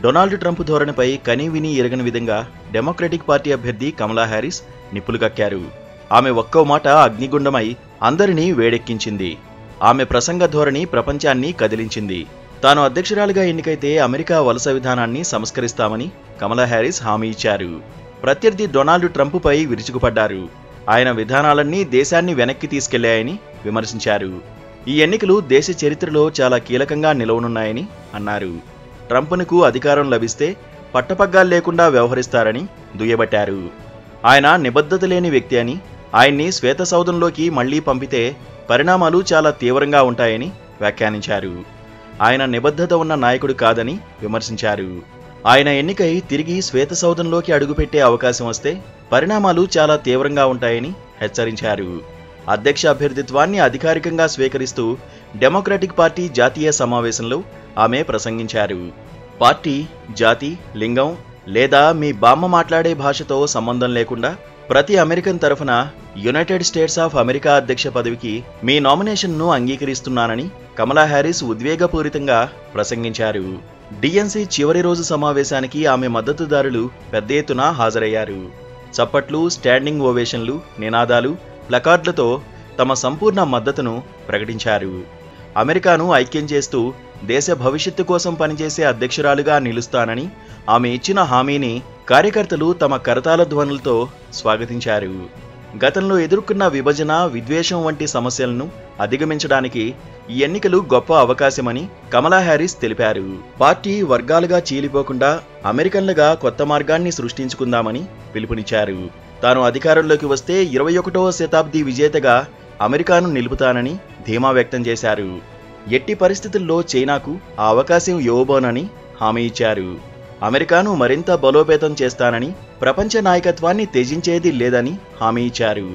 Donald Trump ధోరణిపై కనీవిని ఎరగని విధంగా democratic party అభ్యర్థి కమలా హ్యారిస్ నిప్పులు కక్కారు. ఆమె ఒక్కో మాట అగ్నిగుండమై అందరినీ వేడెక్కించింది. ఆమె ప్రసంగ ధోరణి ప్రపంచాన్ని కదిలించింది. తాను అధ్యక్షురాలిగా ఎన్నికైతే అమెరికా వలస విధానాన్ని సంస్కరిస్తామని కమలా హ్యారిస్ హామీ ఇచ్చారు. ప్రత్యర్థి డొనాల్డ్ ట్రంప్పై విరుచుకుపడ్డారు. ఆయన విధానాలన్నీ దేశాన్ని వెనక్కి తీసుకెళ్లాయని విమర్శించారు. ఈ ఎన్నికలు దేశ చరిత్రలో చాలా కీలకంగా నిలవనున్నాయని అన్నారు. ట్రంప్కు అధికారం లభిస్తే పట్టపగ్గాలు లేకుండా వ్యవహరిస్తారని దుయ్యబట్టారు. ఆయన నిబద్ధత లేని వ్యక్తి అని, ఆయన్ని శ్వేతసౌధంలోకి మళ్లీ పంపితే పరిణామాలు చాలా తీవ్రంగా ఉంటాయని వ్యాఖ్యానించారు. ఆయన నిబద్ధత ఉన్న నాయకుడు కాదని విమర్శించారు. ఆయన ఎన్నికై తిరిగి శ్వేతసౌధంలోకి అడుగుపెట్టే అవకాశం వస్తే పరిణామాలు చాలా తీవ్రంగా ఉంటాయని హెచ్చరించారు. అధ్యక్ష అభ్యర్థిత్వాన్ని అధికారికంగా స్వీకరిస్తూ డెమోక్రటిక్ పార్టీ జాతీయ సమావేశంలో ఆమె ప్రసంగించారు. పార్టీ, జాతి, లింగం లేదా మీ బామ్మ మాట్లాడే భాషతో సంబంధం లేకుండా ప్రతి అమెరికన్ తరఫున యునైటెడ్ స్టేట్స్ ఆఫ్ అమెరికా అధ్యక్ష పదవికి మీ నామినేషన్ను అంగీకరిస్తున్నానని కమలా హ్యారిస్ ఉద్వేగపూరితంగా ప్రసంగించారు. డిఎన్సీ చివరి రోజు సమావేశానికి ఆమె మద్దతుదారులు పెద్ద ఎత్తున హాజరయ్యారు. చప్పట్లు, స్టాండింగ్ ఓవేషన్లు, నినాదాలు, ప్లకార్డులతో తమ సంపూర్ణ మద్దతును ప్రకటించారు. అమెరికాను ఐక్యం చేస్తూ దేశ భవిష్యత్తు కోసం పనిచేసే అధ్యక్షురాలుగా నిలుస్తానని ఆమె ఇచ్చిన హామీని కార్యకర్తలు తమ కరతాళ ధ్వనులతో స్వాగతించారు. గతంలో ఎదుర్కొన్న విభజన, విద్వేషం వంటి సమస్యలను అధిగమించడానికి ఈ ఎన్నికలు గొప్ప అవకాశమని కమలా హ్యారిస్ తెలిపారు. పార్టీ వర్గాలుగా చీలిపోకుండా అమెరికన్లుగా కొత్త మార్గాన్ని సృష్టించుకుందామని పిలుపునిచ్చారు. తాను అధికారంలోకి వస్తే 21వ శతాబ్ది విజేతగా అమెరికాను నిలుపుతానని ధీమా వ్యక్తం చేశారు. ఎట్టి పరిస్థితుల్లో చైనాకు ఆ అవకాశం ఇవ్వబోనని హామీ ఇచ్చారు. అమెరికాను మరింత బలోపేతం చేస్తానని, ప్రపంచ నాయకత్వాన్ని త్యజించేది లేదని హామీ ఇచ్చారు.